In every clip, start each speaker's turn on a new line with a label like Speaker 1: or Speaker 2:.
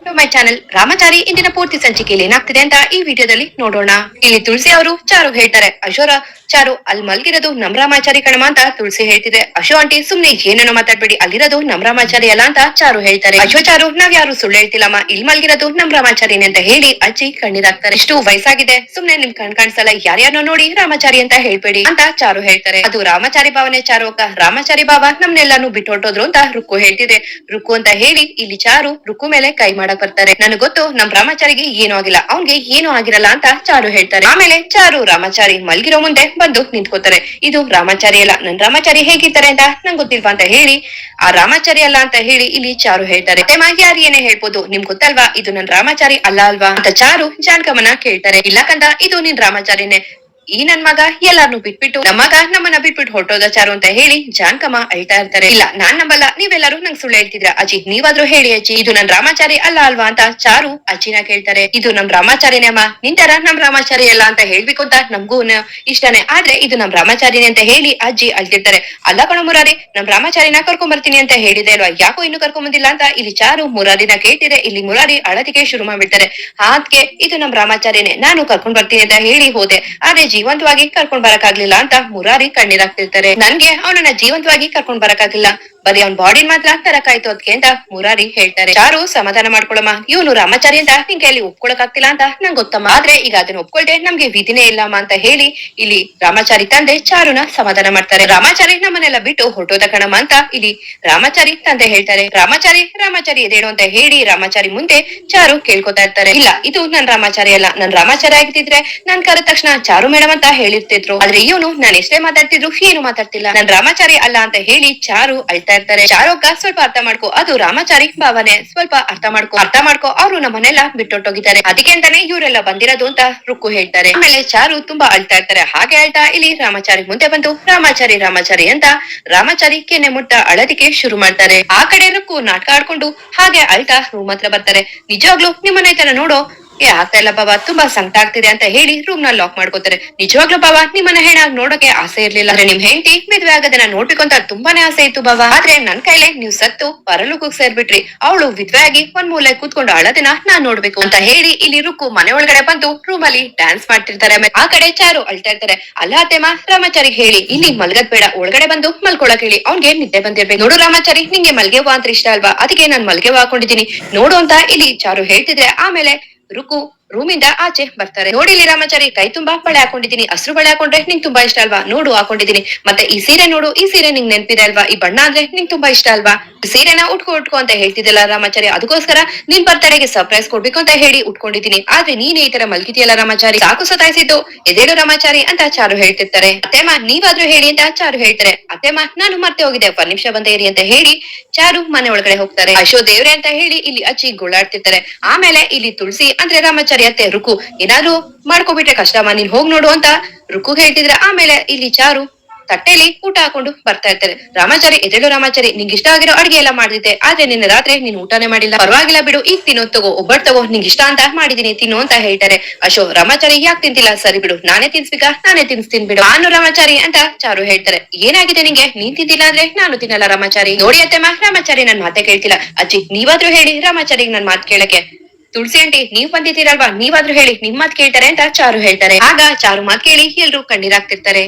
Speaker 1: To my channel Ramachari ಇಂದಿನ ಪೂರ್ತಿ ಸಂಚಿಕೆಯಲ್ಲಿ ಏನಾಗ್ತಿದೆ ಅಂತ ಈ ವಿಡಿಯೋದಲ್ಲಿ ನೋಡೋಣ. ಇಲ್ಲಿ ತುಳಸಿ ಅವರು ಚಾರು ಹೇಳ್ತಾರೆ, ಅಶೋರ ಚಾರು ಅಲ್ಲಿ ಮಲ್ಗಿರೋದು ನಮ್ ರಾಮಾಚಾರಿ ಕಣಮ ಅಂತ ತುಳಸಿ ಹೇಳ್ತಿದೆ. ಅಶೋ ಆಂಟಿ ಸುಮ್ನೆ ಏನೇನೋ ಮಾತಾಡ್ಬೇಡಿ, ಅಲ್ಲಿರೋದು ನಮ್ ರಾಮಾಚಾರಿ ಅಲ್ಲ ಅಂತ ಚಾರು ಹೇಳ್ತಾರೆ. ಅಶೋ ಚಾರು ನಾವ್ ಯಾರು ಸುಳ್ಳು ಹೇಳ್ತಿಲ್ಲಮ್ಮ, ಇಲ್ಲಿ ಮಲ್ಗಿರೋದು ನಮ್ ರಾಮಾಚಾರಿನೇ ಅಂತ ಹೇಳಿ ಅಜ್ಜಿ ಕಣ್ಣೀರಾಗ್ತಾರೆ. ಇಷ್ಟು ವಯಸ್ಸಾಗಿದೆ, ಸುಮ್ನೆ ನಿಮ್ ಕಾಣಿಸಲ್ಲ, ಯಾರ್ಯಾರನೋ ನೋಡಿ ರಾಮಾಚಾರಿ ಅಂತ ಹೇಳ್ಬೇಡಿ ಅಂತ ಚಾರು ಹೇಳ್ತಾರೆ. ಅದು ರಾಮಾಚಾರಿ ಭಾವನೆ ಚಾರು ಅಕ್ಕ, ರಾಮಾಚಾರಿ ಬಾಬಾ ನಮ್ನೆಲ್ಲಾನು ಬಿಟ್ಟು ಹೊಟ್ಟೋದ್ರು ಅಂತ ರುಕ್ಕು ಹೇಳ್ತಿದೆ. ರುಕ್ಕು ಅಂತ ಹೇಳಿ ಇಲ್ಲಿ ಚಾರು ರುಕ್ಕು ಮೇಲೆ ಕೈ ಮಾಡಕ್ ಬರ್ತಾರೆ. ನನಗ್ ಗೊತ್ತು ನಮ್ ರಾಮಾಚಾರಿಗೆ ಏನೂ ಆಗಿಲ್ಲ, ಅವ್ನ್ಗೆ ಏನೂ ಆಗಿರಲ್ಲ ಅಂತ ಚಾರು ಹೇಳ್ತಾರೆ. ಆಮೇಲೆ ಚಾರು ರಾಮಾಚಾರಿ ಮಲ್ಗಿರೋ ಮುಂದೆ ಬಂದು ನಿಂತ್ಕೋತಾರೆ. ಇದು ರಾಮಾಚಾರಿ ಅಲ್ಲ, ನನ್ ರಾಮಾಚಾರಿ ಹೇಗಿರ್ತಾರೆ ಅಂತ ನಂಗೆ ಗೊತ್ತಿಲ್ವಾ ಅಂತ ಹೇಳಿ ಆ ರಾಮಾಚಾರಿ ಅಲ್ಲ ಅಂತ ಹೇಳಿ ಇಲ್ಲಿ ಚಾರು ಹೇಳ್ತಾರೆ. ಯಾರು ಏನೇ ಹೇಳ್ಬೋದು, ನಿಮ್ ಗೊತ್ತಲ್ವಾ ಇದು ನನ್ ರಾಮಾಚಾರಿ ಅಲ್ಲ ಅಲ್ವಾ ಅಂತ ಚಾರು ಜಾನ್ಕಮ್ಮನ ಕೇಳ್ತಾರೆ. ಇಲ್ಲಕಂದ ಇದು ನಿನ್ ರಾಮಾಚಾರಿನೇ, ಈ ನನ್ ಮಗ ಎಲ್ಲಾರ್ನು ಬಿಟ್ಬಿಟ್ಟು ನಮ್ಮ ಮಗ ನಮ್ಮನ್ನ ಬಿಟ್ಬಿಟ್ಟು ಹೊರಟೋದ ಚಾರು ಅಂತ ಹೇಳಿ ಜಾನ್ಕಮ್ಮ ಅಳ್ತಾ ಇರ್ತಾರೆ. ಇಲ್ಲ ನಾನ್ ನಂಬಲ್ಲ, ನೀವೆಲ್ಲರೂ ನಂಗೆ ಸುಳ್ಳು ಹೇಳ್ತಿದ್ರ, ಅಜ್ಜಿ ನೀವಾದ್ರೂ ಹೇಳಿ ಅಜ್ಜಿ ಇದು ನನ್ ರಾಮಾಚಾರಿ ಅಲ್ಲ ಅಲ್ವಾ ಅಂತ ಚಾರು ಅಜ್ಜಿನ ಕೇಳ್ತಾರೆ. ಇದು ನಮ್ ರಾಮಾಚಾರಿನೇ ಅಮ್ಮ, ನಿಂತರ ನಮ್ ರಾಮಾಚಾರಿ ಅಲ್ಲ ಅಂತ ಹೇಳ್ಬೇಕು ಅಂತ ನಮ್ಗೂ ಇಷ್ಟನೇ, ಆದ್ರೆ ಇದು ನಮ್ ರಾಮಾಚಾರಿನೇ ಅಂತ ಹೇಳಿ ಅಜ್ಜಿ ಅಳ್ತಿರ್ತಾರೆ. ಅಲ್ಲ ಕಣ ಮುರಾರಿ, ನಮ್ ರಾಮಾಚಾರಿನ ಕರ್ಕೊಂಡ್ ಬರ್ತೀನಿ ಅಂತ ಹೇಳಿದೆ ಅಲ್ವಾ, ಯಾಕೋ ಇನ್ನು ಕರ್ಕೊಂಡ್ ಬಂದಿಲ್ಲ ಅಂತ ಇಲ್ಲಿ ಚಾರು ಮುರಾರಿನ ಕೇಳ್ತಿದೆ. ಇಲ್ಲಿ ಮುರಾರಿ ಅಳತಿಗೆ ಶುರು ಮಾಡ್ಬಿಡ್ತಾರೆ. ಅದ್ಕೆ ಇದು ನಮ್ ರಾಮಾಚಾರಿನೇ, ನಾನು ಕರ್ಕೊಂಡ್ ಬರ್ತೀನಿ ಅಂತ ಹೇಳಿ ಹೋದೆ, ಆದ್ರೆ ಜೀವಂತವಾಗಿ ಕರ್ಕೊಂಡ್ ಬರಕಾಗ್ಲಿಲ್ಲ ಅಂತ ಮುರಾರಿ ಕಣ್ಣೀರಾಗ್ತಿರ್ತಾರೆ. ನನ್ಗೆ ಅವನನ್ನ ಜೀವಂತವಾಗಿ ಕರ್ಕೊಂಡ್ ಬರಕಾಗಿಲ್ಲ, ಬರೀ ಅವ್ನ್ ಬಾಡಿನ ಮಾತ್ರ ತರಕಾಯ್ತು ಅದಕ್ಕೆ ಅಂತ ಮುರಾರಿ ಹೇಳ್ತಾರೆ. ಚಾರು ಸಮಾಧಾನ ಮಾಡ್ಕೊಳಮ್ಮ, ಇವನು ರಾಮಾಚಾರಿ ಅಂತ ನಿನ್ ಕೈಯಲ್ಲಿ ಒಪ್ಕೊಳಕ್ ಆಗ್ತಿಲ್ಲ ಅಂತ ನಂಗೆ ಗೊತ್ತಮ್ಮ, ಆದ್ರೆ ಈಗ ಅದನ್ನ ಒಪ್ಕೊಳ್ದೆ ನಮ್ಗೆ ವಿಧಿನೇ ಇಲ್ಲಮ್ಮ ಅಂತ ಹೇಳಿ ಇಲ್ಲಿ ರಾಮಾಚಾರಿ ತಂದೆ ಚಾರುನ ಸಮಾಧಾನ ಮಾಡ್ತಾರೆ. ರಾಮಾಚಾರಿ ನಮ್ಮನ್ನೆಲ್ಲ ಬಿಟ್ಟು ಹೊರಟೋದ ಕಣಮ್ಮ ಅಂತ ಇಲ್ಲಿ ರಾಮಾಚಾರಿ ತಂದೆ ಹೇಳ್ತಾರೆ. ರಾಮಾಚಾರಿ ಎದೇಳು ಅಂತ ಹೇಳಿ ರಾಮಾಚಾರಿ ಮುಂದೆ ಚಾರು ಕೇಳ್ಕೊತಾ ಇರ್ತಾರೆ. ಇಲ್ಲ ಇದು ನನ್ ರಾಮಾಚಾರಿ ಅಲ್ಲ, ನನ್ ರಾಮಾಚಾರಿ ಆಗಿದ್ರೆ ನಾನ್ ಕರೆದ ತಕ್ಷಣ ಚಾರು ಮೇಡಮ್ ಅಂತ ಹೇಳಿರ್ತಿದ್ರು, ಆದ್ರೆ ಇವನು ನಾನು ಎಷ್ಟೇ ಮಾತಾಡ್ತಿದ್ರು ಏನು ಮಾತಾಡ್ತಿಲ್ಲ, ನನ್ ರಾಮಾಚಾರಿ ಅಲ್ಲ ಅಂತ ಹೇಳಿ ಚಾರು ಅಳ್ತಾ ಇರ್ತಾರೆ. ಚಾರುಕ್ಕ ಸ್ವಲ್ಪ ಅರ್ಥ ಮಾಡ್ಕೋ, ಅದು ರಾಮಾಚಾರಿ ಭಾವನೆ, ಸ್ವಲ್ಪ ಅರ್ಥ ಮಾಡ್ಕೋ ಅವ್ರು ನಮ್ಮನ್ನೆಲ್ಲ ಬಿಟ್ಟೊಟ್ಟೋಗಿದ್ದಾರೆ, ಅದಕ್ಕೆ ಅಂತಾನೆ ಇವರೆಲ್ಲ ಬಂದಿರೋದು ಅಂತ ರುಕ್ಕು ಹೇಳ್ತಾರೆ. ಆಮೇಲೆ ಚಾರು ತುಂಬಾ ಅಳ್ತಾ ಇರ್ತಾರೆ. ಹಾಗೆ ಅಳ್ತಾ ಇಲ್ಲಿ ರಾಮಾಚಾರಿ ಮುಂದೆ ಬಂದು ರಾಮಾಚಾರಿ ಅಂತ ರಾಮಾಚಾರಿ ಕೆನ್ನೆ ಮುಟ್ಟ ಅಳದಿಕ್ಕೆ ಶುರು ಮಾಡ್ತಾರೆ. ಆ ಕಡೆ ರುಕ್ಕು ನಾಟಕ ಆಡ್ಕೊಂಡು ಹಾಗೆ ಅಳ್ತಾ ರೂಮ್ ಹತ್ರ ಬರ್ತಾರೆ. ನಿಜವಾಗ್ಲೂ ನಿಮ್ಮನ್ನ ಈ ತರ ನೋಡೋ ಆಗ್ತಾ ಇಲ್ಲ ಬಾಬಾ, ತುಂಬಾ ಸಂಕಟ ಆಗ್ತಿದೆ ಅಂತ ಹೇಳಿ ರೂಮ್ ನ ಲಾಕ್ ಮಾಡ್ಕೋತಾರೆ. ನಿಜವಾಗ್ಲೂ ಬಾಬಾ ನಿಮ್ಮನ್ನ ಹೆಣ್ಣಾಗ್ ನೋಡೋಕೆ ಆಸೆ ಇರ್ಲಿಲ್ಲ, ಆದ್ರೆ ನಿಮ್ ಹೆಂಡತಿ ಮದ್ವೆ ಆಗೋದನ್ನ ನೋಡ್ಬೇಕು ಅಂತ ತುಂಬಾನೇ ಆಸೆ ಇತ್ತು ಬಾಬಾ, ಆದ್ರೆ ನನ್ ಕೈಲೇ ನೀವ್ ಸತ್ತು ಪರಲೋಕಕ್ಕೆ ಸೇರ್ಬಿಟ್ರಿ, ಅವಳು ವಿದ್ವೆ ಆಗಿ ಒಂದ್ ಮೂಲೆ ಕೂತ್ಕೊಂಡು ಅಳೋದನ್ನ ನಾನ್ ನೋಡ್ಬೇಕು ಅಂತ ಹೇಳಿ ಇಲ್ಲಿ ರುಕ್ಕು ಮನೆ ಒಳಗಡೆ ಬಂದು ರೂಮ್ ಅಲ್ಲಿ ಡ್ಯಾನ್ಸ್ ಮಾಡ್ತಿರ್ತಾರೆ. ಆ ಕಡೆ ಚಾರು ಅಳ್ತಾ ಇರ್ತಾರೆ. ಅಲ್ಲ ಅತ್ತೆಮ್ಮ, ರಾಮಾಚಾರಿಗೆ ಹೇಳಿ ಇಲ್ಲಿ ಮಲ್ಗದ್ ಬೇಡ, ಒಳಗಡೆ ಬಂದು ಮಲ್ಕೊಳಕ್ ಹೇಳಿ, ಅವ್ನ್ಗೆ ನಿದ್ದೆ ಬಂದಿರ್ಬೇಕು. ನೋಡು ರಾಮಾಚಾರಿ, ನಿಂಗೆ ಮಲ್ಗೆವಾ ಅಂತ ಇಷ್ಟ ಅಲ್ವಾ, ಅದಕ್ಕೆ ನಾನ್ ಮಲ್ಗೆವಾ ಹಾಕೊಂಡಿದೀನಿ ನೋಡು ಅಂತ ಇಲ್ಲಿ ಚಾರು ಹೇಳ್ತಿದ್ರೆ. ಆಮೇಲೆ ರುಕ್ಕು ರೂಮಿಂದ ಆಚೆ ಬರ್ತಾರೆ. ನೋಡಿ ಇಲ್ಲಿ ರಾಮಾಚಾರಿ, ಕೈ ತುಂಬಾ ಬಳೆ ಹಾಕೊಂಡಿದೀನಿ, ಹಸ್ರು ಬಳೆ ಹಾಕೊಂಡ್ರೆ ನಿಂಗ್ ತುಂಬಾ ಇಷ್ಟ ಅಲ್ವಾ, ನೋಡು ಹಾಕೊಂಡಿದೀನಿ, ಮತ್ತೆ ಈ ಸೀರೆ ನೋಡು, ಈ ಸೀರೆ ನಿಂಗ್ ನೆನ್ಪಿದೆ ಅಲ್ವಾ, ಈ ಬಣ್ಣ ಅಂದ್ರೆ ನಿಂಗ್ ತುಂಬಾ ಇಷ್ಟ ಅಲ್ವಾ, ಸೀರೆನ ಉಟ್ಕೋ ಅಂತ ಹೇಳ್ತಿದ್ದಲ್ಲ ರಾಮಾಚಾರಿ, ಅದಕ್ಕೋಸ್ಕರ ನಿನ್ ಬರ್ತಡೆಗೆ ಸರ್ಪ್ರೈಸ್ ಕೊಡ್ಬೇಕು ಅಂತ ಹೇಳಿ ಉಟ್ಕೊಂಡಿದೀನಿ, ಆದ್ರೆ ನೀನ್ ಈ ತರ ಮಲ್ಗಿದೆಯಲ್ಲ ರಾಮಾಚಾರಿ, ಸಾಕು ಸತಾಯಿಸಿದ್ದು, ಎದೇಳು ರಾಮಾಚಾರಿ ಅಂತ ಚಾರು ಹೇಳ್ತಿರ್ತಾರೆ. ಅತ್ತೆಮ್ಮ ನೀವಾದ್ರೂ ಹೇಳಿ ಅಂತ ಚಾರು ಹೇಳ್ತಾರೆ. ಅತ್ತೆಮ್ಮ ನಾನು ಮರ್ತೆ ಹೋಗಿದೆ, 1 ನಿಮಿಷ ಬಂದೇ ಇರಿ ಅಂತ ಹೇಳಿ ಚಾರು ಮನೆ ಒಳಗಡೆ ಹೋಗ್ತಾರೆ. ಅಶೋ ದೇವ್ರೆ ಅಂತ ಹೇಳಿ ಇಲ್ಲಿ ಅಜ್ಜಿ ಗೋಳಾಡ್ತಿರ್ತಾರೆ. ಆಮೇಲೆ ಇಲ್ಲಿ ತುಳಸಿ ಅಂದ್ರೆ ರಾಮಾಚಾರಿ ಅತ್ತೆ ರುಕ್ಕು ಏನಾದ್ರು ಮಾಡ್ಕೊಬಿಟ್ರೆ ಕಷ್ಟಮ್ಮ, ನೀನ್ ಹೋಗ್ ನೋಡು ಅಂತ ರುಕ್ಕು ಹೇಳ್ತಿದ್ರೆ. ಆಮೇಲೆ ಇಲ್ಲಿ ಚಾರು ತಟ್ಟೆಲಿ ಊಟ ಹಾಕೊಂಡು ಬರ್ತಾ ಇರ್ತಾರೆ. ರಾಮಾಚಾರಿ ಎದೇಳು ರಾಮಾಚಾರಿ, ನಿಂಗೆ ಇಷ್ಟ ಆಗಿರೋ ಅಡ್ಗೆ ಎಲ್ಲ ಮಾಡಿದ್ದೆ, ಆದ್ರೆ ನಿನ್ನೆ ರಾತ್ರಿ ನೀನ್ ಊಟನೇ ಮಾಡಿಲ್ಲ, ಪರವಾಗಿಲ್ಲ ಬಿಡು, ಈಗ ತಿನ್ನೋ ತಗೋ, ಒಬ್ಬಟ್ ತಗೋ, ನಿಂಗೆ ಇಷ್ಟ ಅಂತ ಮಾಡಿದೀನಿ ತಿನ್ನು ಅಂತ ಹೇಳ್ತಾರೆ. ಅಶೋ ರಾಮಾಚಾರಿ ಯಾಕೆ ತಿಂತಿಲ್ಲ, ಸರಿ ಬಿಡು ನಾನೇ ತಿನ್ಸ್ಬೇಕಾ, ನಾನೇ ತಿನ್ಸ್ತೀನಿ ಬಿಡು, ನಾನು ರಾಮಾಚಾರಿ ಅಂತ ಚಾರು ಹೇಳ್ತಾರೆ. ಏನಾಗಿದೆ ನಿಂಗೆ, ನೀನ್ ತಿಂತಿಲ್ಲ ಅಂದ್ರೆ ನಾನು ತಿನ್ನಲ್ಲ ರಾಮಾಚಾರಿ. ನೋಡಿ ಅತ್ತೆಮ್ಮ, ರಾಮಾಚಾರಿ ನನ್ ಮಾತೆ ಕೇಳ್ತಿಲ್ಲ, ಅಜ್ಜಿ ನೀವಾದ್ರೂ ಹೇಳಿ ರಾಮಾಚಾರಿಗೆ ನನ್ ಮಾತ್ ಕೇಳಕ್ಕೆ. ತುಳಸಿ ಆಂಟಿ ನೀವ್ ಬಂದಿದ್ದೀರಲ್ವಾ, ನೀವಾದ್ರೂ ಹೇಳಿ, ನಿಮ್ ಮಾತ್ ಕೇಳ್ತಾರೆ ಅಂತ ಚಾರು ಹೇಳ್ತಾರೆ. ಆಗ ಚಾರು ಮಾತ್ ಕೇಳಿ ಎಲ್ರು ಕಣ್ಣೀರಾಗ್ತಿರ್ತಾರೆ.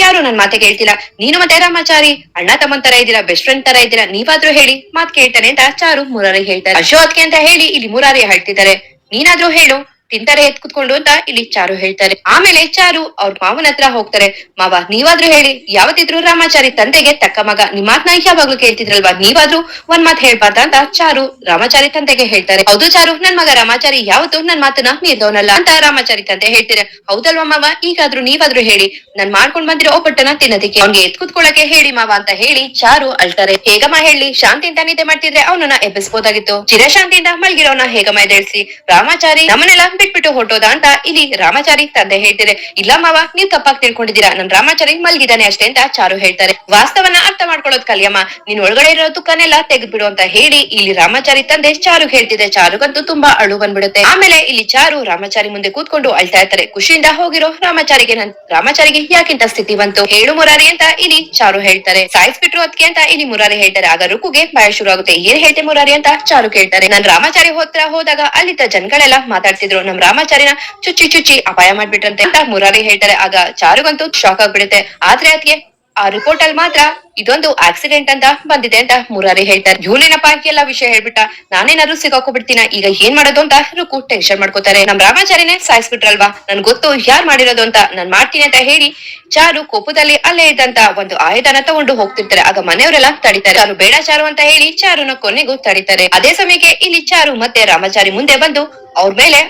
Speaker 1: ಯಾರು ನನ್ ಮಾತೆ ಕೇಳ್ತಿಲ್ಲ, ನೀನು ಮತ್ತೆ ರಾಮಾಚಾರಿ ಅಣ್ಣ ತಮ್ಮನ್ ತರ ಇದ್ದೀರಾ, ಬೆಸ್ಟ್ ಫ್ರೆಂಡ್ ತರ ಇದ್ದೀರಾ, ನೀವಾದ್ರೂ ಹೇಳಿ ಮಾತ್ ಕೇಳ್ತಾನೆ ಅಂತ ಚಾರು ಮುರಾರಿ ಹೇಳ್ತಾರೆ. ಅಶೋ ಅದ್ಕೆ ಅಂತ ಹೇಳಿ ಇಲ್ಲಿ ಮುರಾರಿ ಹೇಳ್ತಿದ್ದಾರೆ. ನೀನಾದ್ರೂ ಹೇಳು, ತಿಂತಾರೆ ಎತ್ ಕುತ್ಕೊಂಡು ಅಂತ ಇಲ್ಲಿ ಚಾರು ಹೇಳ್ತಾರೆ. ಆಮೇಲೆ ಚಾರು ಅವ್ರ ಮಾವನ ಹತ್ರ ಹೋಗ್ತಾರೆ. ಮಾವ ನೀವಾದ್ರೂ ಹೇಳಿ, ಯಾವತ್ತಿದ್ರು ರಾಮಾಚಾರಿ ತಂದೆಗೆ ತಕ್ಕ ಮಗ, ನಿಮ್ ಮಾತ್ನ ಯಾವಾಗ್ಲೂ ಕೇಳ್ತಿದ್ರಲ್ವಾ, ನೀವಾದ್ರೂ ಒಂದ್ ಮಾತ್ ಹೇಳ್ಬಾರ್ದ ಅಂತ ಚಾರು ರಾಮಾಚಾರಿ ತಂದೆಗೆ ಹೇಳ್ತಾರೆ. ಹೌದು ಚಾರು, ನನ್ ಮಗ ರಾಮಾಚಾರಿ ಯಾವತ್ತು ನನ್ ಮಾತನ್ನ ಮೀರ್ದವನಲ್ಲ ಅಂತ ರಾಮಾಚಾರಿ ತಂದೆ ಹೇಳ್ತಾರೆ. ಹೌದಲ್ವಾ ಮಾವ, ಈಗಾದ್ರೂ ನೀವಾದ್ರೂ ಹೇಳಿ, ನಾನ್ ಮಾಡ್ಕೊಂಡ್ ಬಂದಿರೋ ಒಬ್ಬಟ್ಟನ ತಿನ್ನೋದಿಕ್ಕೆ ಅವ್ನಿಗೆ ಎತ್ ಕುತ್ಕೊಳಕ್ಕೆ ಹೇಳಿ ಮಾವ ಅಂತ ಹೇಳಿ ಚಾರು ಅಳ್ತಾರೆ. ಹೇಗಮ್ಮ ಹೇಳಿ, ಶಾಂತಿಯಿಂದ ನಿದ್ದೆ ಮಾಡ್ತಿದ್ರೆ ಅವನನ್ನ ಎಬ್ಬಿಸ್ಬೋದಾಗಿತ್ತು, ಚಿರಶಾಂತಿಯಿಂದ ಮಲ್ಗಿರೋನ ಹೇಗಮ್ಮ ಎದ್ದೇಳ್ಸಿ, ರಾಮಾಚಾರಿ ನಮ್ಮನ್ನೆಲ್ಲ ಬಿಟ್ಬಿಟ್ಟು ಹೊಟ್ಟೋದ ಅಂತ ಇಲ್ಲಿ ರಾಮಾಚಾರಿ ತಂದೆ ಹೇಳ್ತಾರೆ. ಇಲ್ಲ ಮಾವ, ನೀವ್ ತಪ್ಪಾಗಿ ತಿಳ್ಕೊಂಡಿದ್ದೀರಾ, ನನ್ ರಾಮಾಚಾರಿ ಮಲ್ಗಿದಾನೆ ಅಷ್ಟೇ ಅಂತ ಚಾರು ಹೇಳ್ತಾರೆ. ವಾಸ್ತವನ ಅರ್ಥ ಮಾಡ್ಕೊಳ್ಳೋದ್ ಕಲಿಯಮ್ಮ, ನಿನ್ ಒಳಗಡೆ ಇರೋ ತುಕ್ಕನೆಲ್ಲ ತೆಗೆದ್ಬಿಡು ಅಂತ ಹೇಳಿ ಇಲ್ಲಿ ರಾಮಾಚಾರಿ ತಂದೆ ಚಾರು ಹೇಳ್ತಿದೆ. ಚಾರುಗಂತೂ ತುಂಬಾ ಅಳು ಬಂದ್ಬಿಡುತ್ತೆ. ಆಮೇಲೆ ಇಲ್ಲಿ ಚಾರು ರಾಮಾಚಾರಿ ಮುಂದೆ ಕೂತ್ಕೊಂಡು ಅಳ್ತಾ ಇರ್ತಾರೆ. ಖುಷಿಯಿಂದ ಹೋಗಿರೋ ರಾಮಾಚಾರಿಗೆ ಯಾಕಿಂತ ಸ್ಥಿತಿ ಬಂತು ಹೇಳು ಮುರಾರಿ ಅಂತ ಇಲ್ಲಿ ಚಾರು ಹೇಳ್ತಾರೆ. ಸಾಯಿಸ್ಬಿಟ್ರು ಅದಕ್ಕೆ ಅಂತ ಇಲ್ಲಿ ಮುರಾರಿ ಹೇಳ್ತಾರೆ. ಆಗ ರುಕುಗೆ ಭಯ ಶುರು ಆಗುತ್ತೆ. ಏನ್ ಹೇಳ್ತೆ ಮುರಾರಿ ಅಂತ ಚಾರು ಕೇಳ್ತಾರೆ. ನನ್ ರಾಮಾಚಾರಿ ಹತ್ರ ಹೋದಾಗ ಅಲ್ಲಿದ್ದ ಜನಗಳೆಲ್ಲ ಮಾತಾಡ್ತಿದ್ರು, ನಮ್ ರಾಮಾಚಾರಿನ ಚುಚ್ಚಿ ಅಪಾಯ ಮಾಡ್ಬಿಟ್ರಂತೆ ಅಂತ ಮುರಾರಿ ಹೇಳ್ತಾರೆ. ಆಗ ಚಾರುಗಂತೂ ಶಾಕ್ ಆಗ್ಬಿಡುತ್ತೆ. ಆದ್ರೆ ಅದಕ್ಕೆ ಆ ರಿಪೋರ್ಟ್ ಅಲ್ಲಿ ಮಾತ್ರ ಇದೊಂದು ಆಕ್ಸಿಡೆಂಟ್ ಅಂತ ಬಂದಿದೆ ಅಂತ ಮುರಾರಿ ಹೇಳ್ತಾರೆ. ಇವನೇನಪ್ಪ ಎಲ್ಲ ವಿಷಯ ಹೇಳ್ಬಿಟ್ಟ, ನಾನೇನಾದ್ರು ಸಿಗಾಕೋಬಿಡ್ತೀನ, ಈಗ ಏನ್ ಮಾಡೋದು ಅಂತ ರುಕು ಟೆನ್ಷನ್ ಮಾಡ್ಕೋತಾರೆ. ನಮ್ ರಾಮಾಚಾರಿನೇ ಸಾಯಿಸ್ಬಿಟ್ರಲ್ವಾ, ನನ್ ಗೊತ್ತು ಯಾರ್ ಮಾಡಿರೋದು ಅಂತ, ನಾನ್ ಮಾಡ್ತೀನಿ ಅಂತ ಹೇಳಿ ಚಾರು ಕೋಪದಲ್ಲಿ ಅಲ್ಲೇ ಇದ್ದಂತ ಒಂದು ಆಯುಧನ ತಗೊಂಡು ಹೋಗ್ತಿರ್ತಾರೆ. ಆಗ ಮನೆಯವರೆಲ್ಲ ತಡಿತಾರೆ. ಚಾರು ಬೇಡ ಚಾರು ಅಂತ ಹೇಳಿ ಚಾರುನ ಕೊನೆಗೂ ತಡಿತಾರೆ. ಅದೇ ಸಮಯಕ್ಕೆ ಇಲ್ಲಿ ಚಾರು ಮತ್ತೆ ರಾಮಾಚಾರಿ ಮುಂದೆ ಬಂದು ಅವ್ರ ಮೇಲೆ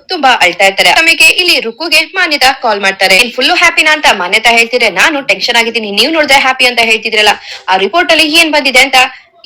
Speaker 1: ತುಂಬಾ ಅಳ್ತಾ ಇರ್ತಾರೆ. ಸಮಯಕ್ಕೆ ಇಲ್ಲಿ ರುಕುಗೆ ಮಾನ್ಯತಾ ಕಾಲ್ ಮಾಡ್ತಾರೆ. ಫುಲ್ಲು ಹ್ಯಾಪಿನಾ ಅಂತ ಮಾನ್ಯತಾ ಹೇಳ್ತಿದ್ರೆ, ನಾನು ಟೆನ್ಷನ್ ಆಗಿದ್ದೀನಿ, ನೀವ್ ನೋಡಿದ್ರೆ ಹ್ಯಾಪಿ ಅಂತ ಹೇಳ್ತಿದ್ರಲ್ಲ, ಆ ರಿಪೋರ್ಟ್ ಅಲ್ಲಿ ಏನ್ ಬಂದಿದೆ ಅಂತ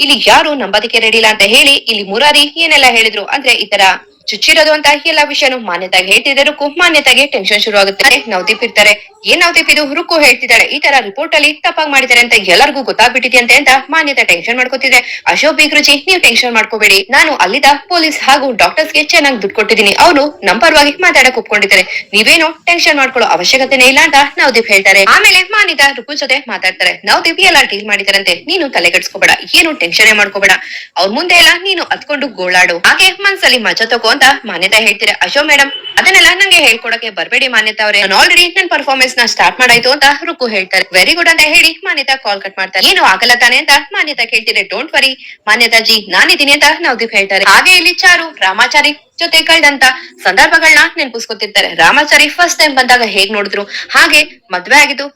Speaker 1: ಇಲ್ಲಿ ಯಾರು ನಂಬೋದಕ್ಕೆ ರೆಡಿ ಇಲ್ಲ ಅಂತ ಹೇಳಿ ಇಲ್ಲಿ ಮುರಾರಿ ಏನೆಲ್ಲ ಹೇಳಿದ್ರು ಅಂದ್ರೆ ಈ ತರ ಚುಚ್ಚಿರೋದು ಅಂತ ಎಲ್ಲಾ ವಿಷಯನು ಮಾನ್ಯತಾಗಿ ಹೇಳ್ತಿದ್ರೆ ರುಕು ಮಾನ್ಯತಾಗೆ ಟೆನ್ಷನ್ ಶುರು ಆಗುತ್ತೆ. ನವದೀಪ್ ಇರ್ತಾರೆ. ಏನ್ ನವದೀಪ್ ಇದು, ರುಕು ಹೇಳ್ತಿದ್ದಾಳೆ ಈ ತರ ರಿಪೋರ್ಟ್ ಅಲ್ಲಿ ತಪ್ಪಾಗಿ ಮಾಡಿದ್ದಾರೆ ಅಂತ ಎಲ್ಲರಿಗೂ ಗೊತ್ತಾಗ್ಬಿಟ್ಟಿದ್ಯಂತೆ ಅಂತ ಮಾನ್ಯತಾ ಟೆನ್ಷನ್ ಮಾಡ್ಕೋತಿದ್ರೆ, ಅಶೋಕ್ ಬೀಗ್ರುಜಿ ನೀವ್ ಟೆನ್ಷನ್ ಮಾಡ್ಕೋಬೇಡಿ, ನಾನು ಅಲ್ಲಿದ್ದ ಪೊಲೀಸ್ ಹಾಗೂ ಡಾಕ್ಟರ್ಸ್ ಗೆ ಚೆನ್ನಾಗಿ ದುಡ್ಡು ಕೊಟ್ಟಿದ್ದೀನಿ, ಅವನು ನಮ್ ಪರವಾಗಿ ಮಾತಾಡಕ್ ಒಪ್ಕೊಂಡಿದ್ದಾರೆ, ನೀವೇನು ಟೆನ್ಷನ್ ಮಾಡ್ಕೊಳ್ಳೋ ಅವಶ್ಯಕತೆನೇ ಇಲ್ಲ ಅಂತ ನವದೀಪ್ ಹೇಳ್ತಾರೆ. ಆಮೇಲೆ ಮಾನ್ಯತಾ ರುಕು ಜೊತೆ ಮಾತಾಡ್ತಾರೆ. ನವದೀಪ್ ಎಲ್ಲ ಡೀಲ್ ಮಾಡಿದಾರಂತೆ, ನೀನು ತಲೆ ಕೆಡ್ಸ್ಕೋಬೇಡ, ಏನು ಟೆನ್ಷನ್ ಮಾಡ್ಕೋಬೇಡ, ಅವ್ರ ಮುಂದೆ ಎಲ್ಲ ನೀನು ಅತ್ಕೊಂಡು ಗೋಳಾಡು, ಹಾಗೆ ಮನ್ಸಲ್ಲಿ ಮಜಾ ತಗೋ ಅಂತ ಮಾನ್ಯತಾ ಹೇಳ್ತೀರಾ. ಅಶೋಕ್ ಮೇಡಮ್ ಅದನ್ನೆಲ್ಲ ನಂಗೆ ಹೇಳ್ಕೊಡಕ್ಕೆ ಬರ್ಬೇಡಿ ಮಾನ್ಯತಾ ಅವರೇ, ನಾನು ಆಲ್ರೆಡಿ ನನ್ ಪರ್ಫಾರ್ಮೆನ್ಸ್ ನ ಸ್ಟಾರ್ಟ್ ಮಾಡಾಯ್ತು ಅಂತ ರುಕು ಹೇಳ್ತಾರೆ. ವೆರಿ ಗುಡ್ ಅಂತ ಹೇಳಿ ಮಾನ್ಯತಾ ಕಾಲ್ ಕಟ್ ಮಾಡ್ತಾರೆ. ಏನು ಆಗಲ್ಲ ತಾನೆ ಅಂತ ಮಾನ್ಯತಾ ಕೇಳ್ತಿದ್ರೆ, ಡೋಂಟ್ ವರಿ ಮಾನ್ಯತಾಜಿ ನಾನಿದ್ದೀನಿ ಅಂತ ನವದೀಪ್ ಹೇಳ್ತಾರೆ. ಹಾಗೆ ಇಲ್ಲಿ ಚಾರು ರಾಮಾಚಾರಿ ಜೊತೆ ಕಳೆದಂತ ಸಂದರ್ಭಗಳನ್ನ ನೆನಪಿಸ್ಕೊತಿರ್ತಾರೆ. ರಾಮಾಚಾರಿ ಫಸ್ಟ್ ಟೈಮ್ ಬಂದಾಗ ಹೇಗ್ ನೋಡಿದ್ರು, ಹಾಗೆ ಮದ್ವೆ ಆಗಿದ್ದು,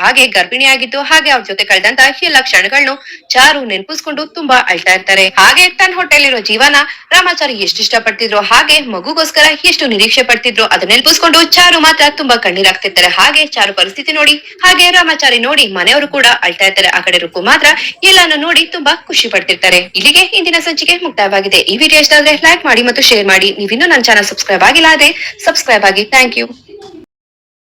Speaker 1: ಹಾಗೆ ಗರ್ಭಿಣಿ ಆಗಿದ್ದು, ಹಾಗೆ ಅವ್ರ ಜೊತೆ ಕಳೆದಂತ ಎಲ್ಲ ಕ್ಷಣಗಳನ್ನು ಚಾರು ನೆನಪಿಸ್ಕೊಂಡು ತುಂಬಾ ಅಳ್ತಾ ಇರ್ತಾರೆ. ಹಾಗೆ ತನ್ನ ಹೊಟ್ಟೆಲಿರೋ ಜೀವನ ರಾಮಾಚಾರಿ ಎಷ್ಟು ಇಷ್ಟ ಪಡ್ತಿದ್ರು, ಹಾಗೆ ಮಗುಗೋಸ್ಕರ ಎಷ್ಟು ನಿರೀಕ್ಷೆ ಪಡ್ತಿದ್ರು ಅದನ್ನ ನೆನಪಿಸ್ಕೊಂಡು ಚಾರು ಮಾತ್ರ ತುಂಬಾ ಕಣ್ಣೀರಾಗ್ತಿರ್ತಾರೆ. ಹಾಗೆ ಚಾರು ಪರಿಸ್ಥಿತಿ ನೋಡಿ, ಹಾಗೆ ರಾಮಾಚಾರಿ ನೋಡಿ ಮನೆಯವರು ಕೂಡ ಅಳ್ತಾ ಇರ್ತಾರೆ. ಆ ಕಡೆ ರುಕು ಮಾತ್ರ ಎಲ್ಲಾನು ನೋಡಿ ತುಂಬಾ ಖುಷಿ ಪಡ್ತಿರ್ತಾರೆ. ಇಲ್ಲಿಗೆ ಇಂದಿನ ಸಂಚಿಕೆ ಮುಕ್ತಾಯವಾಗಿದೆ. ಈ ವಿಡಿಯೋ ಇಷ್ಟ ಆದ್ರೆ ಲೈಕ್ ಮಾಡಿ ಮತ್ತು ಶೇರ್ ಮಾಡಿ. ನೀವಿನ್ನೂ ನನ್ನ ಚಾನಲ್ ಸಬ್ಸ್ಕ್ರೈಬ್ ಆಗಿಲ್ಲ ಆದ್ರೆ ಸಬ್ಸ್ಕ್ರೈಬ್ ಆಗಿ. Thank you.